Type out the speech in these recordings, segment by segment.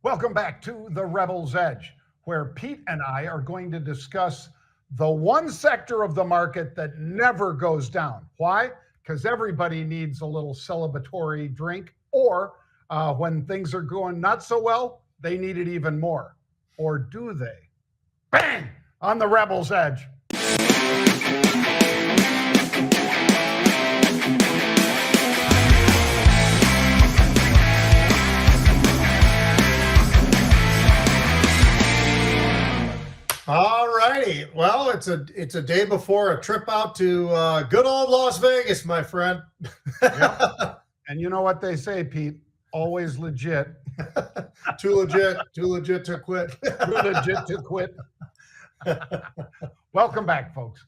Welcome back to The Rebel's Edge, where Pete and I are going to discuss the one sector of the market that never goes down. Why? Because everybody needs a little celebratory drink, or when things are going not so well, they need it even more. Or do they? Bang! On The Rebel's Edge. All righty. Well, it's a day before a trip out to good old Las Vegas, my friend. Yep. And you know what they say, Pete? Always legit. Too legit to quit. Too legit to quit. Welcome back, folks.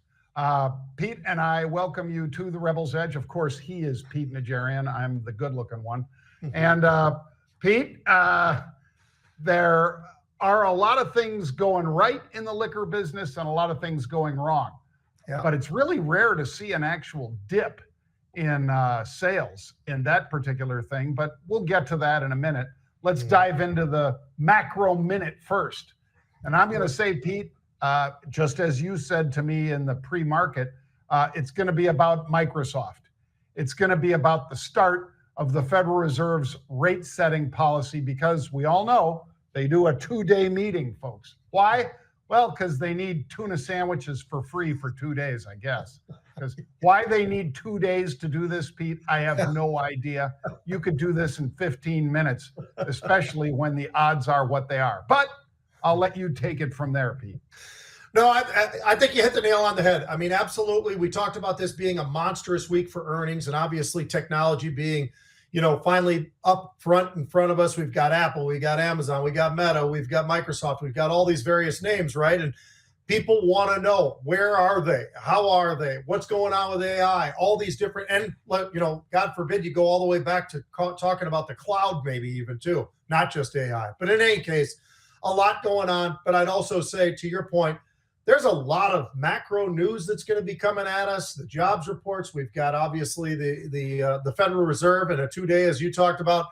Pete and I welcome you to the Rebel's Edge. Of course, he is Pete Najarian. I'm the good-looking one. And Pete, there are a lot of things going right in the liquor business and a lot of things going wrong. Yeah. But it's really rare to see an actual dip in sales in that particular thing. But we'll get to that in a minute. Let's dive into the macro minute first. And I'm going to say, Pete, just as you said to me in the pre-market, it's going to be about Microsoft. It's going to be about the start of the Federal Reserve's rate setting policy, because we all know they do a 2-day meeting, folks. Why? Well, because they need tuna sandwiches for free for 2 days, I guess. Because why they need 2 days to do this, Pete, I have no idea. You could do this in 15 minutes, especially when the odds are what they are. But I'll let you take it from there, Pete. No, I think you hit the nail on the head. I mean, absolutely. We talked about this being a monstrous week for earnings, and obviously technology being, finally up front in front of us. We've got Apple, we got Amazon, we got Meta, we've got Microsoft, we've got all these various names, right? And people want to know, where are they? How are they? What's going on with AI? All these different, and God forbid you go all the way back to talking about the cloud, maybe even too, not just AI. But in any case, a lot going on. But I'd also say, to your point, there's a lot of macro news that's going to be coming at us. The jobs reports. We've got obviously the Federal Reserve in a 2-day, as you talked about.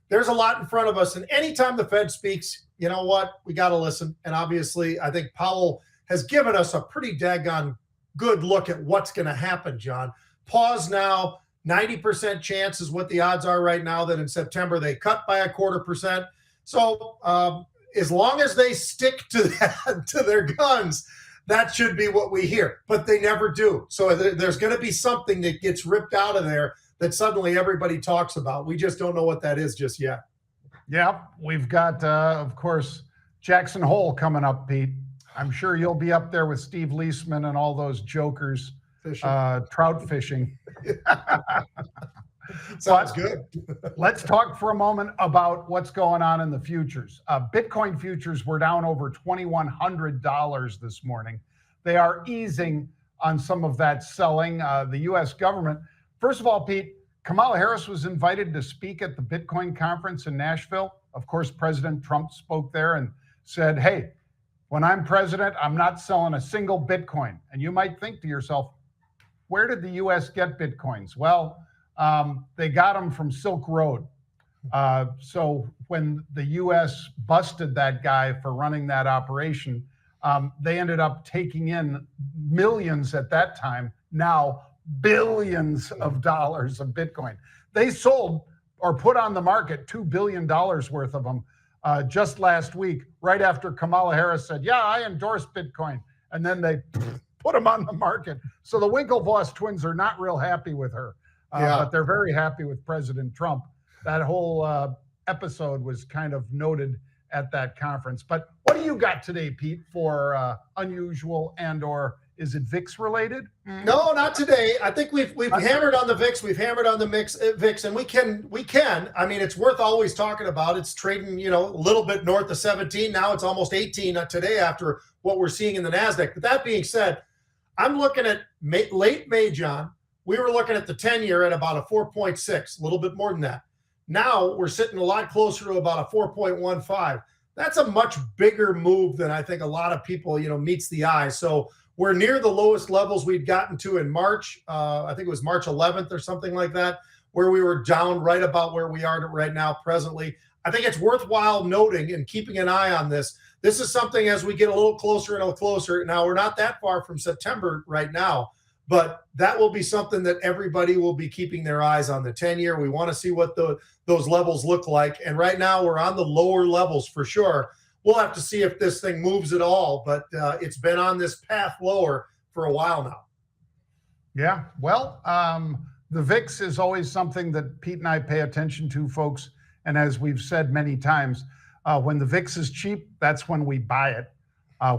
There's a lot in front of us. And anytime the Fed speaks, you know what? We got to listen. And obviously, I think Powell has given us a pretty daggone good look at what's going to happen, John. Pause now. 90% chance is what the odds are right now that in September they cut by 0.25%. So as long as they stick to that, to their guns, that should be what we hear. But they never do. So there's going to be something that gets ripped out of there that suddenly everybody talks about. We just don't know what that is just yet. Yeah, we've got, of course, Jackson Hole coming up, Pete. I'm sure you'll be up there with Steve Leisman and all those jokers trout fishing. Sounds good. Let's talk for a moment about what's going on in the futures. Bitcoin futures were down over $2,100 this morning. They are easing on some of that selling. The U.S. government, first of all, Pete, Kamala Harris was invited to speak at the Bitcoin conference in Nashville. Of course, President Trump spoke there and said, hey, when I'm president, I'm not selling a single Bitcoin. And you might think to yourself, where did the U.S. get Bitcoins? Well, they got them from Silk Road. So when the U.S. busted that guy for running that operation, they ended up taking in millions at that time, now billions of dollars of Bitcoin. They sold or put on the market $2 billion worth of them just last week, right after Kamala Harris said, yeah, I endorse Bitcoin. And then they put them on the market. So the Winklevoss twins are not real happy with her. But they're very happy with President Trump. That whole episode was kind of noted at that conference. But what do you got today, Pete, for unusual and/or is it VIX related? No, not today. I think we've hammered on the VIX. We've hammered on the VIX, and we can. I mean, it's worth always talking about. It's trading, a little bit north of 17. Now it's almost 18 today after what we're seeing in the NASDAQ. But that being said, I'm looking at late May, John. We were looking at the 10-year at about a 4.6, a little bit more than that. Now we're sitting a lot closer to about a 4.15. That's a much bigger move than I think a lot of people, meets the eye. So we're near the lowest levels we'd gotten to in March. I think it was March 11th or something like that, where we were down right about where we are right now presently. I think it's worthwhile noting and keeping an eye on this. This is something as we get a little closer and a little closer. Now, we're not that far from September right now, but that will be something that everybody will be keeping their eyes on. The 10-year, we want to see what those levels look like. And right now we're on the lower levels for sure. We'll have to see if this thing moves at all, but it's been on this path lower for a while now. Yeah, well, the VIX is always something that Pete and I pay attention to, folks. And as we've said many times, when the VIX is cheap, that's when we buy it,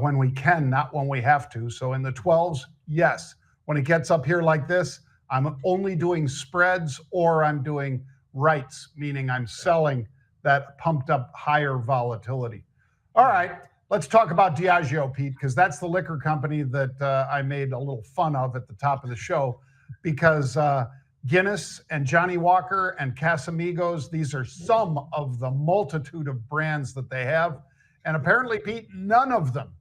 when we can, not when we have to. So in the 12s, yes. When it gets up here like this, I'm only doing spreads or I'm doing rights, meaning I'm selling that pumped up higher volatility. All right, let's talk about Diageo, Pete, because that's the liquor company that I made a little fun of at the top of the show, because Guinness and Johnnie Walker and Casamigos, these are some of the multitude of brands that they have. And apparently, Pete, none of them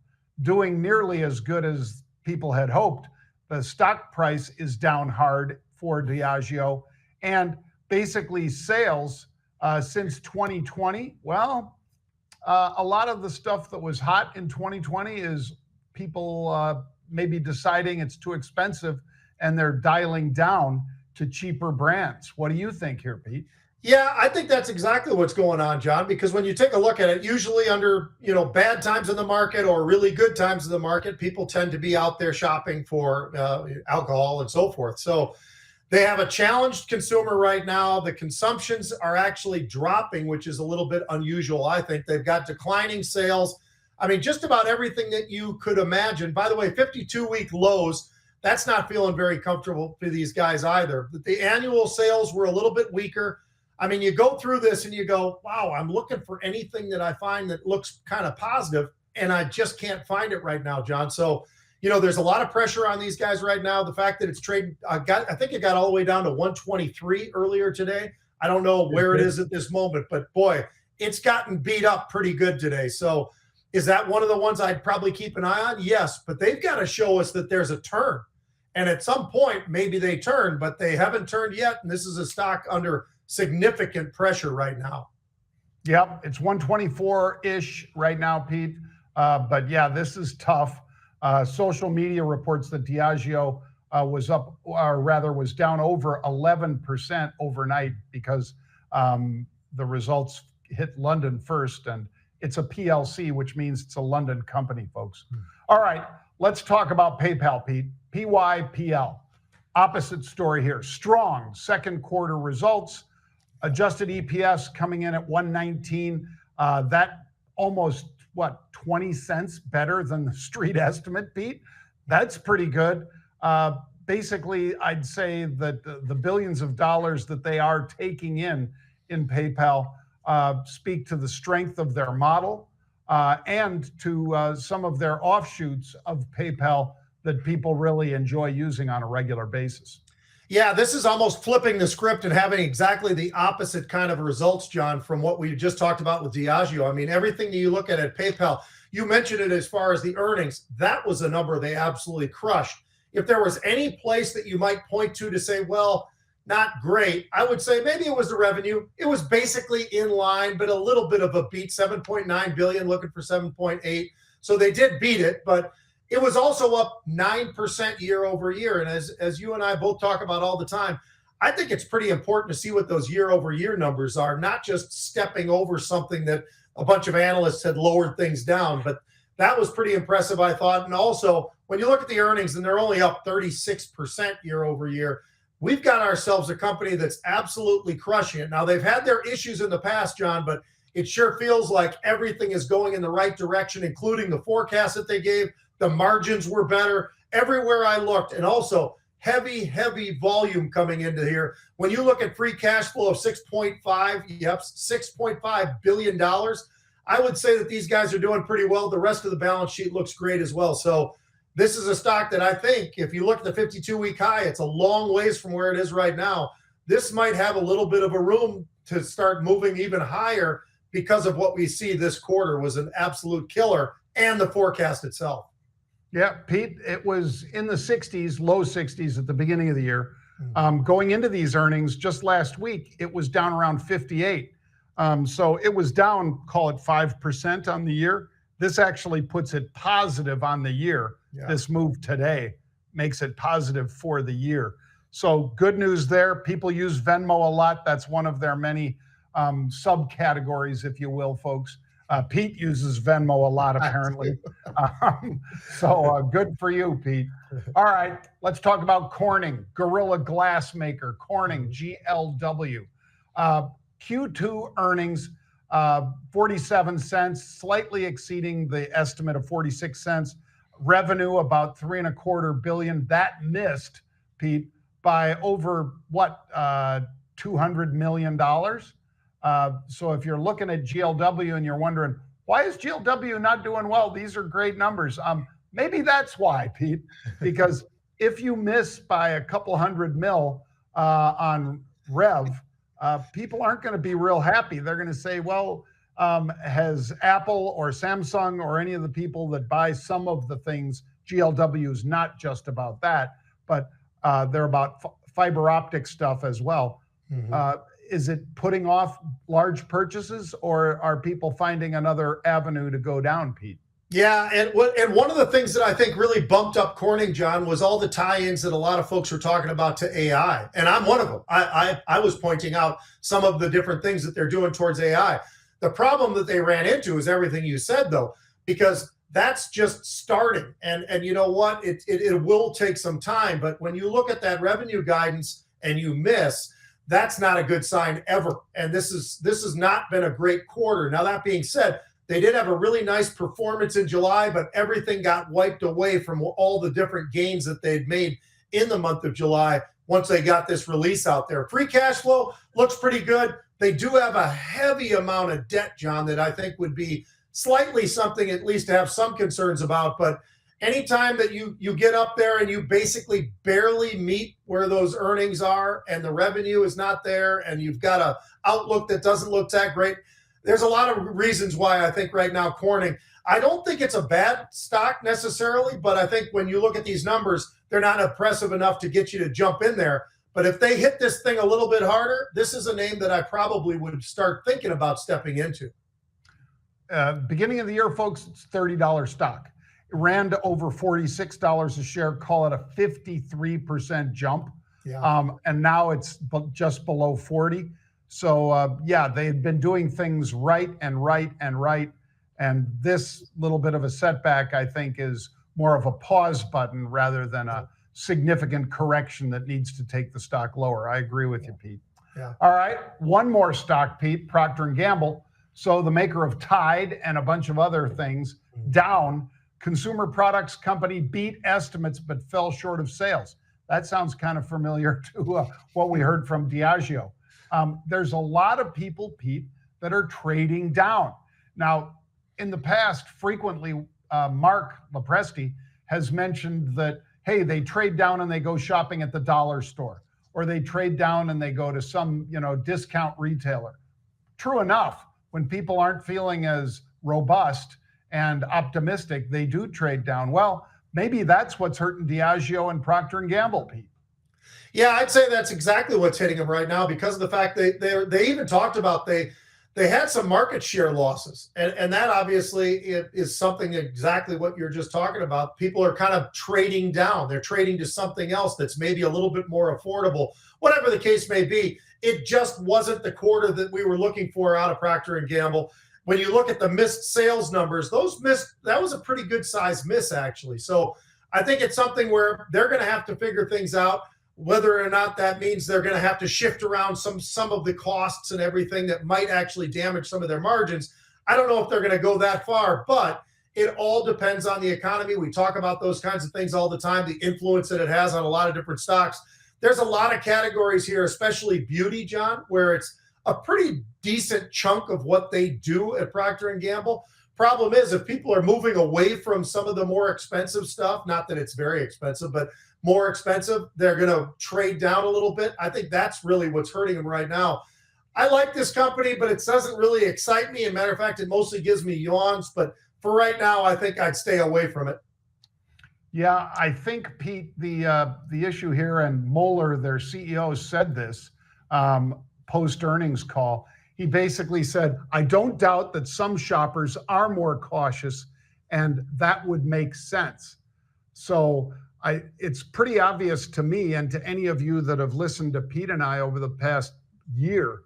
doing nearly as good as people had hoped. The stock price is down hard for Diageo. And basically sales since 2020, well, a lot of the stuff that was hot in 2020 is people maybe deciding it's too expensive and they're dialing down to cheaper brands. What do you think here, Pete? Yeah, I think that's exactly what's going on, John, because when you take a look at it, usually under, bad times in the market or really good times in the market, people tend to be out there shopping for alcohol and so forth. So they have a challenged consumer right now. The consumptions are actually dropping, which is a little bit unusual, I think. They've got declining sales. I mean, just about everything that you could imagine. By the way, 52-week lows, that's not feeling very comfortable for these guys either. The annual sales were a little bit weaker. I mean, you go through this and you go, wow, I'm looking for anything that I find that looks kind of positive, and I just can't find it right now, John. So, there's a lot of pressure on these guys right now. The fact that it's trading, I think it got all the way down to 123 earlier today. I don't know where it is at this moment, but boy, it's gotten beat up pretty good today. So is that one of the ones I'd probably keep an eye on? Yes, but they've got to show us that there's a turn. And at some point, maybe they turn, but they haven't turned yet. And this is a stock under significant pressure right now. Yep, it's 124-ish right now, Pete. But yeah, this is tough. Social media reports that Diageo was up, or rather was down over 11% overnight because the results hit London first, and it's a PLC, which means it's a London company, folks. All right, let's talk about PayPal, Pete. PYPL. Opposite story here. Strong second quarter results. Adjusted EPS coming in at 119. That almost, 20 cents better than the street estimate, Pete? That's pretty good. Basically, I'd say that the billions of dollars that they are taking in PayPal speak to the strength of their model and to some of their offshoots of PayPal that people really enjoy using on a regular basis. Yeah, this is almost flipping the script and having exactly the opposite kind of results, John, from what we just talked about with Diageo. I mean, everything that you look at PayPal, you mentioned it as far as the earnings. That was a number they absolutely crushed. If there was any place that you might point to say, well, not great, I would say maybe it was the revenue. It was basically in line, but a little bit of a beat, 7.9 billion, looking for 7.8. So they did beat it, but it was also up 9% year over year. And as you and I both talk about all the time, I think it's pretty important to see what those year over year numbers are, not just stepping over something that a bunch of analysts had lowered things down. But that was pretty impressive, I thought. And also, when you look at the earnings and they're only up 36% year over year, we've got ourselves a company that's absolutely crushing it. Now, they've had their issues in the past, John, but it sure feels like everything is going in the right direction, including the forecast that they gave. The margins were better everywhere I looked. And also heavy volume coming into here. When you look at free cash flow of 6.5 billion dollars, I would say that these guys are doing pretty well. The rest of the balance sheet looks great as well. So this is a stock that I think if you look at the 52-week high, it's a long ways from where it is right now. This might have a little bit of a room to start moving even higher because of what we see this quarter was an absolute killer and the forecast itself. Yeah, Pete, it was in the 60s, low 60s at the beginning of the year. Going into these earnings just last week, it was down around 58. So it was down, call it 5% on the year. This actually puts it positive on the year. Yeah. This move today makes it positive for the year. So good news there. People use Venmo a lot. That's one of their many subcategories, if you will, folks. Pete uses Venmo a lot, apparently. Good for you, Pete. All right, let's talk about Corning, Gorilla Glass Maker, Corning, GLW. Q2 earnings, 47 cents, slightly exceeding the estimate of 46 cents. Revenue about $3.25 billion. That missed, Pete, by over $200 million. So if you're looking at GLW and you're wondering, why is GLW not doing well? These are great numbers. Maybe that's why, Pete, because if you miss by a couple $100 million on rev, people aren't going to be real happy. They're going to say, well, has Apple or Samsung or any of the people that buy some of the things, GLW is not just about that, but they're about fiber optic stuff as well. Mm-hmm. Is it putting off large purchases, or are people finding another avenue to go down, Pete? Yeah, and one of the things that I think really bumped up Corning, John, was all the tie-ins that a lot of folks were talking about to AI, and I'm one of them. I was pointing out some of the different things that they're doing towards AI. The problem that they ran into is everything you said, though, because that's just starting, and you know what? It will take some time, but when you look at that revenue guidance and you miss, that's not a good sign ever. And this has not been a great quarter. Now, that being said, they did have a really nice performance in July, but everything got wiped away from all the different gains that they'd made in the month of July once they got this release out there. Free cash flow looks pretty good. They do have a heavy amount of debt, John, that I think would be slightly something at least to have some concerns about. But anytime that you get up there and you basically barely meet where those earnings are and the revenue is not there and you've got an outlook that doesn't look that great, there's a lot of reasons why I think right now Corning, I don't think it's a bad stock necessarily, but I think when you look at these numbers, they're not impressive enough to get you to jump in there. But if they hit this thing a little bit harder, this is a name that I probably would start thinking about stepping into. Beginning of the year, folks, it's $30 stock. It ran to over $46 a share, call it a 53% jump. Yeah. And now it's just below 40. So, they had been doing things right. And this little bit of a setback, I think, is more of a pause button rather than a significant correction that needs to take the stock lower. I agree with you, Pete. Yeah. All right. One more stock, Pete, Procter Gamble. So the maker of Tide and a bunch of other things down. Consumer products company beat estimates but fell short of sales. That sounds kind of familiar to what we heard from Diageo. There's a lot of people, Pete, that are trading down. Now, in the past, frequently, Mark Lepresti has mentioned that, hey, they trade down and they go shopping at the dollar store, or they trade down and they go to some, discount retailer. True enough, when people aren't feeling as robust and optimistic, they do trade down. Well, maybe that's what's hurting Diageo and Procter & Gamble, Pete. Yeah, I'd say that's exactly what's hitting them right now because of the fact they even talked about they had some market share losses. And that obviously is something exactly what you're just talking about. People are kind of trading down. They're trading to something else that's maybe a little bit more affordable. Whatever the case may be, it just wasn't the quarter that we were looking for out of Procter & Gamble. When you look at the missed sales numbers, that was a pretty good size miss, actually. So I think it's something where they're going to have to figure things out, whether or not that means they're going to have to shift around some of the costs and everything that might actually damage some of their margins. I don't know if they're going to go that far, but it all depends on the economy. We talk about those kinds of things all the time, the influence that it has on a lot of different stocks. There's a lot of categories here, especially beauty, John, where it's a pretty decent chunk of what they do at Procter & Gamble. Problem is, if people are moving away from some of the more expensive stuff, not that it's very expensive, but more expensive, they're going to trade down a little bit. I think that's really what's hurting them right now. I like this company, but it doesn't really excite me. As a matter of fact, it mostly gives me yawns. But for right now, I think I'd stay away from it. Yeah, I think, Pete, the issue here, and Moeller, their CEO, said this post-earnings call. He basically said, I don't doubt that some shoppers are more cautious, and that would make sense. So it's pretty obvious to me and to any of you that have listened to Pete and I over the past year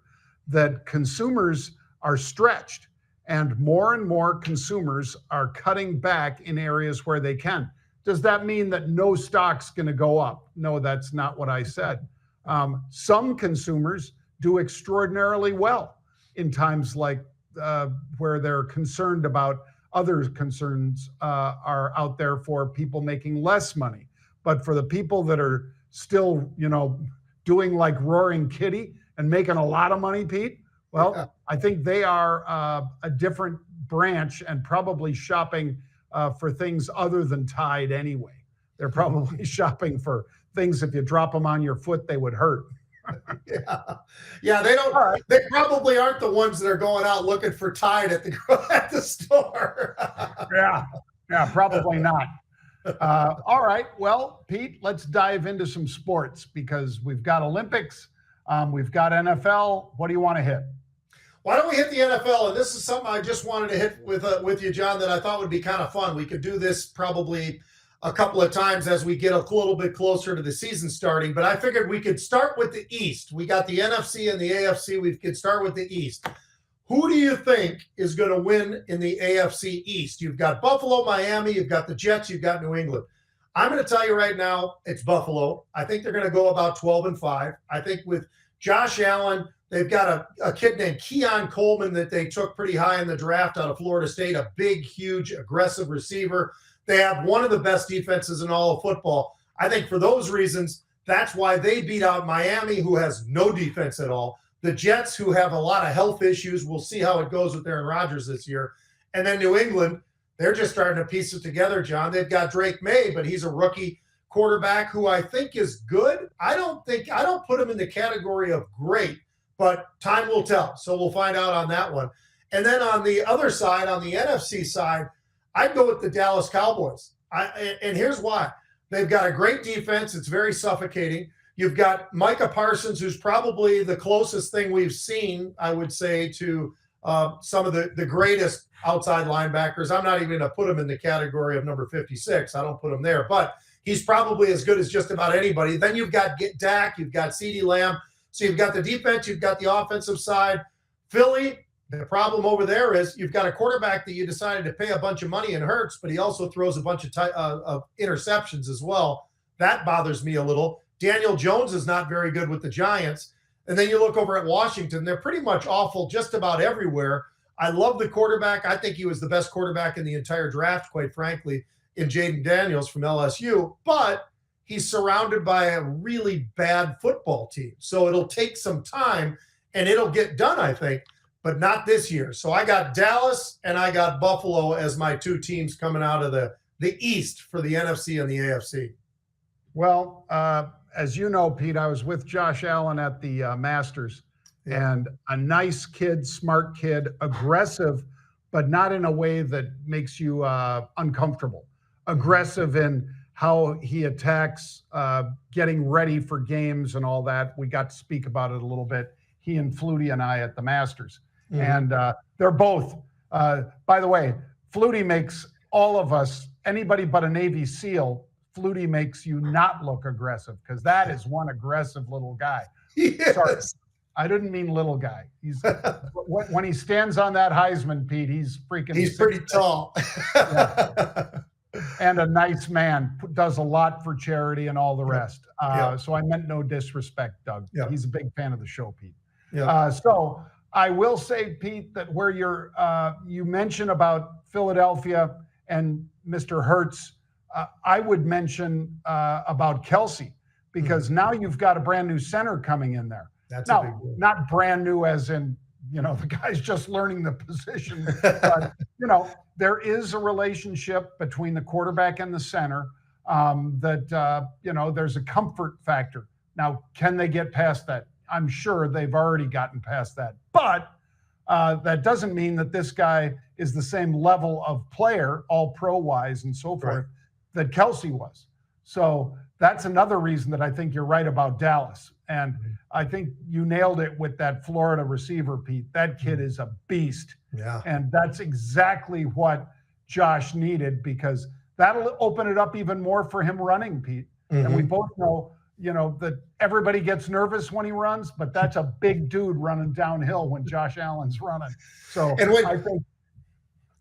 that consumers are stretched, and more consumers are cutting back in areas where they can. Does that mean that no stock's going to go up? No, that's not what I said. Some consumers do extraordinarily well in times like where they're concerned about other concerns are out there for people making less money. But for the people that are still, doing like Roaring Kitty and making a lot of money, Pete, well, yeah. I think they are a different branch and probably shopping for things other than Tide anyway. They're probably shopping for things, if you drop them on your foot, they would hurt. Yeah. They don't. Right. They probably aren't the ones that are going out looking for Tide at the store. Yeah, probably not. All right. Well, Pete, let's dive into some sports because we've got Olympics, we've got NFL. What do you want to hit? Why don't we hit the NFL? And this is something I just wanted to hit with you, John, that I thought would be kind of fun. We could do this probably a couple of times as we get a little bit closer to the season starting, but I figured we could start with the East. We got the NFC and the AFC. We could start with the East. Who do you think is going to win in the AFC East? You've got Buffalo, Miami, you've got the Jets, you've got New England. I'm going to tell you right now, it's Buffalo. I think they're going to go about 12-5. I think with Josh Allen, they've got a kid named Keon Coleman that they took pretty high in the draft out of Florida State, a big, huge, aggressive receiver. They have one of the best defenses in all of football. I think for those reasons, that's why they beat out Miami, who has no defense at all. The Jets, who have a lot of health issues. We'll see how it goes with Aaron Rodgers this year. And then New England, they're just starting to piece it together, John. They've got Drake May, but he's a rookie quarterback who I think is good. I don't put him in the category of great, but time will tell. So we'll find out on that one. And then on the other side, on the NFC side, I'd go with the Dallas Cowboys. And here's why. They've got a great defense. It's very suffocating. You've got Micah Parsons, who's probably the closest thing we've seen, I would say, to some of the greatest outside linebackers. I'm not even going to put him in the category of number 56. I don't put him there. But he's probably as good as just about anybody. Then you've got Dak. You've got CeeDee Lamb. So you've got the defense. You've got the offensive side. Philly, the problem over there is you've got a quarterback that you decided to pay a bunch of money in Hurts, but he also throws a bunch of interceptions as well. That bothers me a little. Daniel Jones is not very good with the Giants. And then you look over at Washington. They're pretty much awful just about everywhere. I love the quarterback. I think he was the best quarterback in the entire draft, quite frankly, in Jaden Daniels from LSU. But he's surrounded by a really bad football team. So it'll take some time, and it'll get done, I think, but not this year. So I got Dallas and I got Buffalo as my two teams coming out of the East for the NFC and the AFC. Well, as you know, Pete, I was with Josh Allen at the Masters, and a nice kid, smart kid, aggressive, but not in a way that makes you uncomfortable. Aggressive in how he attacks, getting ready for games and all that. We got to speak about it a little bit, he and Flutie and I at the Masters. Mm-hmm. And they're both, by the way, Flutie makes all of us, anybody but a Navy SEAL, Flutie makes you not look aggressive, because that is one aggressive little guy. Yes. Sorry, I didn't mean little guy. He's when he stands on that Heisman, Pete, he's freaking. He's pretty tall. Yeah. And a nice man, does a lot for charity and all the rest. So I meant no disrespect, Doug. Yeah. He's a big fan of the show, Pete. Yeah. So I will say, Pete, that where you mentioned about Philadelphia and Mr. Hurts, I would mention about Kelsey, because now you've got a brand new center coming in there. That's now, a big deal. Not brand new as in, the guy's just learning the position. But, there is a relationship between the quarterback and the center that, there's a comfort factor. Now, can they get past that? I'm sure they've already gotten past that. But that doesn't mean that this guy is the same level of player, all pro-wise and so forth, that Kelsey was. So that's another reason that I think you're right about Dallas. And I think you nailed it with that Florida receiver, Pete. That kid is a beast. Yeah. And that's exactly what Josh needed, because that'll open it up even more for him running, Pete. And we both know, that everybody gets nervous when he runs, but that's a big dude running downhill when Josh Allen's running. So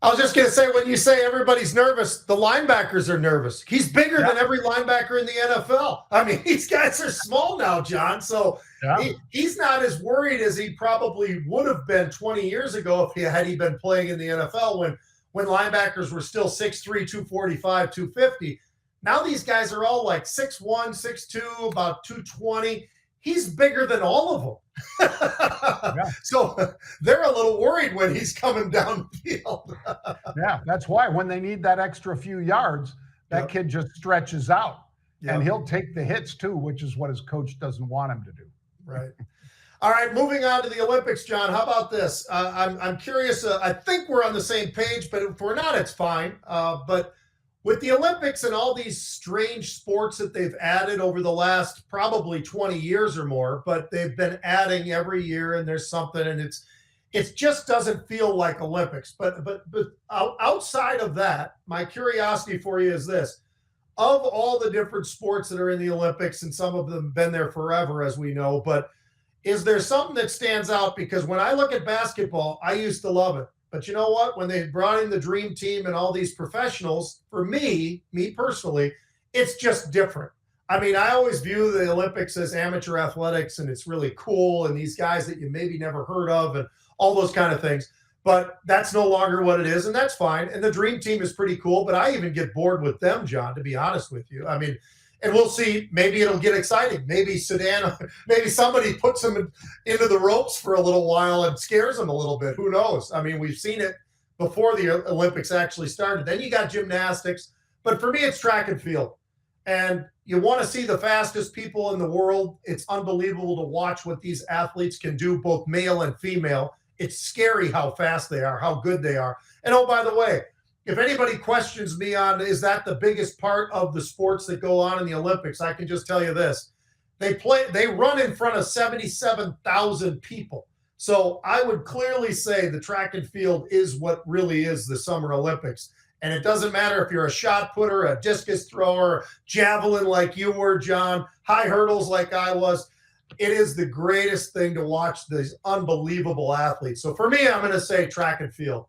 I was just going to say, when you say everybody's nervous, the linebackers are nervous. He's bigger than every linebacker in the NFL. I mean, these guys are small now, John. So he's not as worried as he probably would have been 20 years ago had he been playing in the NFL when linebackers were still 6'3", 245, 250. Now these guys are all like 6'1", 6'2", about 220. He's bigger than all of them. So they're a little worried when he's coming down the field. Yeah, that's why when they need that extra few yards, that kid just stretches out. And he'll take the hits too, which is what his coach doesn't want him to do. Right. All right, moving on to the Olympics, John. How about this? I'm curious. I think we're on the same page, but if we're not, it's fine. But with the Olympics and all these strange sports that they've added over the last probably 20 years or more, but they've been adding every year, and there's something, and it just doesn't feel like Olympics. But outside of that, my curiosity for you is this: of all the different sports that are in the Olympics, and some of them have been there forever, as we know, but is there something that stands out? Because when I look at basketball, I used to love it. But you know what? When they brought in the dream team and all these professionals, for me personally, it's just different. I mean, I always view the Olympics as amateur athletics, and it's really cool, and these guys that you maybe never heard of and all those kind of things. But that's no longer what it is, and that's fine. And the dream team is pretty cool, but I even get bored with them, John, to be honest with you. I mean, and we'll see. Maybe it'll get exciting. Maybe maybe somebody puts them into the ropes for a little while and scares them a little bit. Who knows? I mean, we've seen it before the Olympics actually started. Then you got gymnastics. But for me, it's track and field. And you want to see the fastest people in the world. It's unbelievable to watch what these athletes can do, both male and female. It's scary how fast they are, how good they are. And oh, by the way, if anybody questions me on, is that the biggest part of the sports that go on in the Olympics, I can just tell you this. They run in front of 77,000 people. So I would clearly say the track and field is what really is the Summer Olympics. And it doesn't matter if you're a shot putter, a discus thrower, javelin like you were, John, high hurdles like I was. It is the greatest thing to watch these unbelievable athletes. So for me, I'm going to say track and field.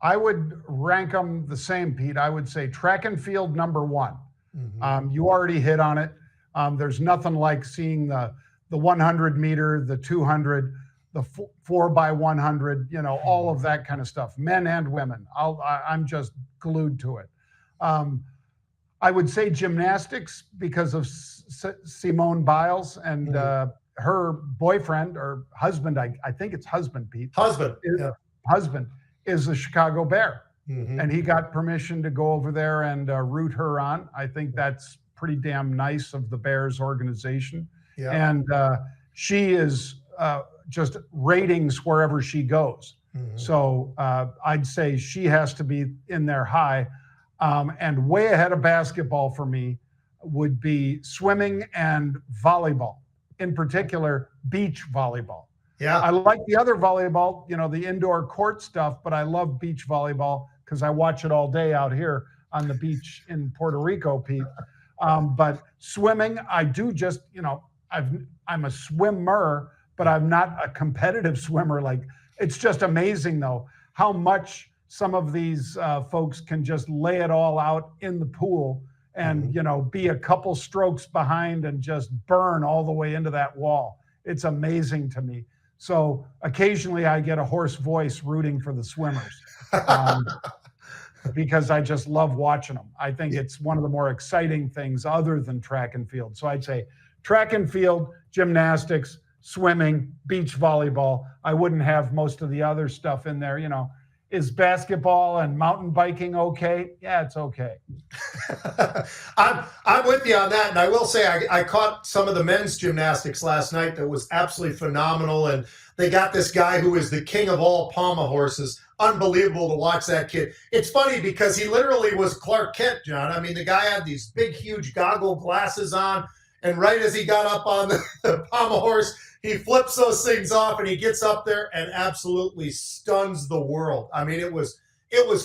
I would rank them the same, Pete. I would say track and field number one. You already hit on it. There's nothing like seeing the 100 meter, the 200, the 4x100, all of that kind of stuff, men and women. I'm just glued to it. I would say gymnastics because of Simone Biles and her boyfriend or husband. I think it's husband, Pete. Husband Is a Chicago Bear. And he got permission to go over there and root her on. I think that's pretty damn nice of the Bears organization. And she is just ratings wherever she goes. So I'd say she has to be in there high. And way ahead of basketball for me would be swimming and volleyball, in particular beach volleyball. Yeah. I like the other volleyball, the indoor court stuff, but I love beach volleyball because I watch it all day out here on the beach in Puerto Rico, Pete. But swimming, I do just, I'm a swimmer, but I'm not a competitive swimmer. Like, it's just amazing, though, how much some of these folks can just lay it all out in the pool and, be a couple strokes behind and just burn all the way into that wall. It's amazing to me. So occasionally I get a hoarse voice rooting for the swimmers because I just love watching them. I think it's one of the more exciting things other than track and field. So I'd say track and field, gymnastics, swimming, beach volleyball. I wouldn't have most of the other stuff in there. Is basketball and mountain biking okay? Yeah, it's okay. I'm with you on that. And I will say I caught some of the men's gymnastics last night that was absolutely phenomenal. And they got this guy who is the king of all pommel horses. unbelievable to watch that kid. It's funny because he literally was Clark Kent, John. I mean, the guy had these big, huge goggle glasses on, and right as he got up on the pommel horse, he flips those things off and he gets up there and absolutely stuns the world. I mean, it was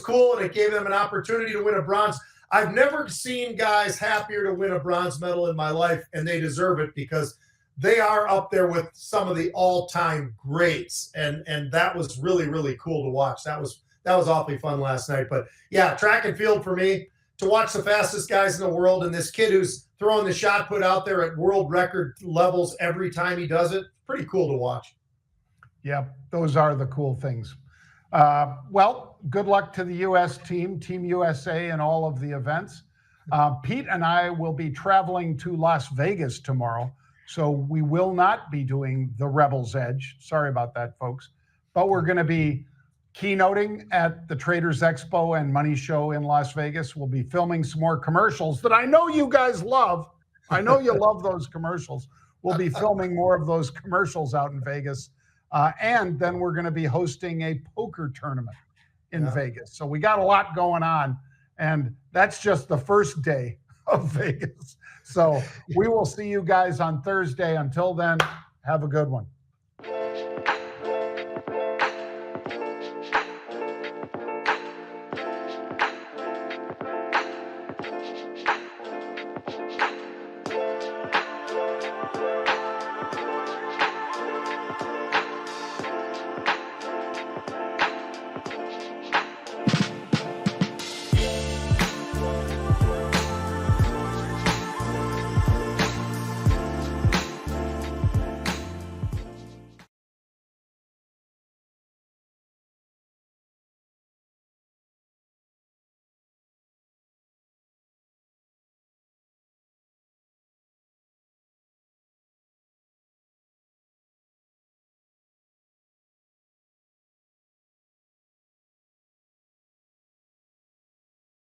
cool, and it gave them an opportunity to win a bronze. I've never seen guys happier to win a bronze medal in my life, and they deserve it because they are up there with some of the all-time greats, and that was really, really cool to watch. That was awfully fun last night. But yeah, track and field for me, to watch the fastest guys in the world, and this kid who's throwing the shot put out there at world record levels every time he does it, pretty cool to watch. Yeah, those are the cool things. Well, good luck to the U.S. team, Team USA, and all of the events. Pete and I will be traveling to Las Vegas tomorrow, so we will not be doing the Rebels Edge. Sorry about that, folks. But we're going to be keynoting at the Traders Expo and Money Show in Las Vegas. We'll be filming some more commercials that I know you guys love. I know you love those commercials. We'll be filming more of those commercials out in Vegas. And then we're going to be hosting a poker tournament in Vegas. So we got a lot going on, and that's just the first day of Vegas. So we will see you guys on Thursday. Until then, have a good one.